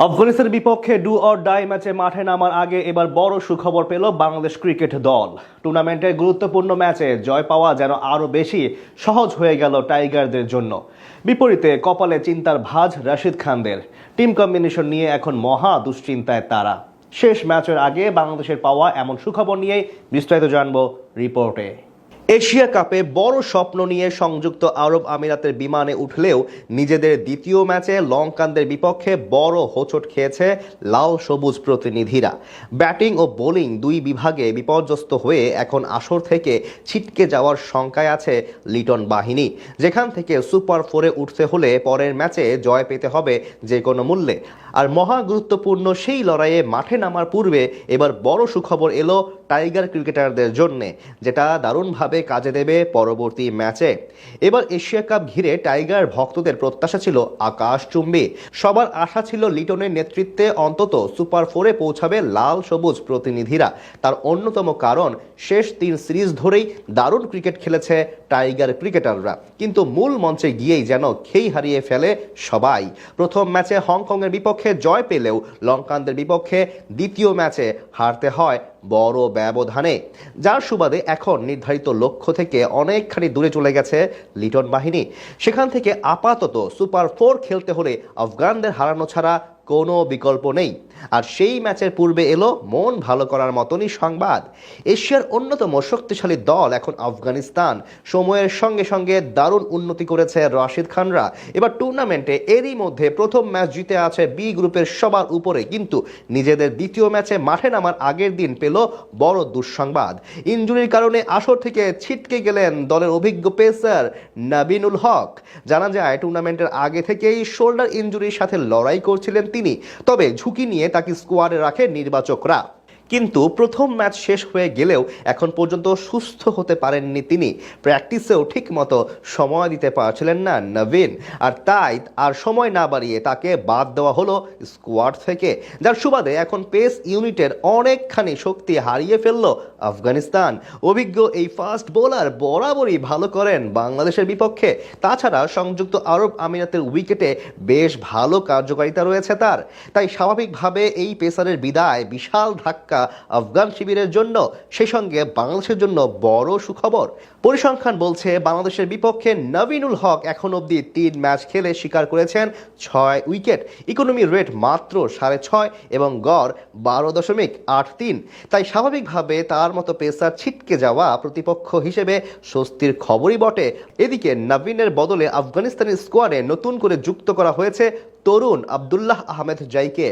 আফগানিস্তানের বিপক্ষে do or die ম্যাচে মাঠে নামার আগে এবার বড় সুখবর পেল বাংলাদেশ ক্রিকেট দল। টুর্নামেন্টের গুরুত্বপূর্ণ ম্যাচে জয় পাওয়া যেন আরও বেশি সহজ হয়ে গেল টাইগারদের জন্য। বিপরীতে কপালে চিন্তার ভাঁজ রাশিদ খানদের। টিম কম্বিনেশন নিয়ে এখন মহা দুশ্চিন্তায় তারা। শেষ ম্যাচের আগে বাংলাদেশের পাওয়া এমন সুখবর নিয়েই বিস্তারিত জানবো রিপোর্টে। এশিয়া কাপে বড় স্বপ্ন নিয়ে সংযুক্ত আরব আমিরাতের বিমানে উঠলেও নিজেদের দ্বিতীয় ম্যাচে লঙ্কানদের বিপক্ষে বড় হোঁচট খেয়েছে লাল সবুজ প্রতিনিধিরা। ব্যাটিং ও বোলিং দুই বিভাগে বিপর্যস্ত হয়ে এখন আসর থেকে ছিটকে যাওয়ার শঙ্কায় আছে লিটন বাহিনী, যেখান থেকে সুপার ফোরে উঠতে হলে পরের ম্যাচে জয় পেতে হবে যে কোনো মূল্যে। আর মহা গুরুত্বপূর্ণ সেই লড়াইয়ে মাঠে নামার পূর্বে এবার বড় সুখবর এলো টাইগার ক্রিকেটারদের জন্যে, যেটা দারুণভাবে কাজে দেবে পরবর্তী ম্যাচে। এবার এশিয়া কাপ ঘিরে টাইগার ভক্তদের প্রত্যাশা ছিল আকাশচুম্বী। সবার আশা ছিল লিটনের নেতৃত্বে অন্তত সুপার ফোরে পৌঁছাবে লাল সবুজ প্রতিনিধিরা। তার অন্যতম কারণ শেষ 3 সিরিজ ধরেই দারুণ ক্রিকেট খেলেছে টাইগার ক্রিকেটাররা, কিন্তু মূল মঞ্চে গিয়েই যেন খেই হারিয়ে ফেলে সবাই। প্রথম ম্যাচে হংকংয়ের বিপক্ষে জয় পেলেও লঙ্কানদের বিপক্ষে দ্বিতীয় ম্যাচে হারতে হয় বড় ব্যবধানে, যার সুবাদে এখন নির্ধারিত লক্ষ্য থেকে অনেকখানি দূরে চলে গেছে লিটন বাহিনী। সেখান থেকে আপাতত সুপার 4 খেলতে হলে আফগানদের হারানো ছাড়া কোনো বিকল্প নেই। আর সেই ম্যাচের পূর্বে এলো মন ভালো করার মতনই সংবাদ। এশিয়ার অন্যতম শক্তিশালী দল এখন আফগানিস্তান। সময়ের সঙ্গে সঙ্গে দারুণ উন্নতি করেছে রাশিদ খানরা। এবার টুর্নামেন্টে এরই মধ্যে প্রথম ম্যাচ জিতে আছে বি গ্রুপের সবার উপরে, কিন্তু নিজেদের দ্বিতীয় ম্যাচে মাঠে নামার আগের দিন পেল বড় দুঃসংবাদ। ইনজুরির কারণে আসর থেকে ছিটকে গেলেন দলের অভিজ্ঞ পেসার নাবিনুল হক। জানা যায় টুর্নামেন্টের আগে থেকেই শোল্ডার ইনজুরির সাথে লড়াই করছিলেন তিনি, তবে ঝুঁকি নিয়ে তাকে স্কোয়াডে রাখে নির্বাচকরা। কিন্তু প্রথম ম্যাচ শেষ হয়ে গেলেও এখন পর্যন্ত সুস্থ হতে পারেননি তিনি। প্র্যাকটিসেও ঠিক মতো সময় দিতে পারছিলেন না নবীন, আর তাই আর সময় না বাড়িয়ে তাকে বাদ দেওয়া হলো স্কোয়াড থেকে, যার সুবাদে এখন পেস ইউনিটের অনেকখানি শক্তি হারিয়ে ফেলল আফগানিস্তান। অভিজ্ঞ এই ফাস্ট বোলার বরাবরই ভালো করেন বাংলাদেশের বিপক্ষে। তাছাড়া সংযুক্ত আরব আমিরাতের উইকেটে বেশ ভালো কার্যকারিতা রয়েছে তার। তাই স্বাভাবিকভাবে এই পেসারের বিদায় বিশাল ধাক্কা আফগান শিবিরের জন্য, সেই সঙ্গে বাংলাদেশের জন্য বড় সুখবর। পরিসংখ্যান বলছে বাংলাদেশের বিপক্ষে নবীনুল হক এখন অবধি 3 ম্যাচ খেলে শিকার করেছেন 6 উইকেট। ইকোনমি রেট মাত্র 6.5 এবং গড় 12.83। তাই স্বাভাবিকভাবে তার মতো পেসার ছিটকে যাওয়া প্রতিপক্ষ হিসেবে স্বস্তির খবরই বটে। এদিকে নবীনের বদলে আফগানিস্তানি স্কোয়াডে নতুন করে যুক্ত করা হয়েছে তরুণ আব্দুল্লাহ আহমেদ জাইকে।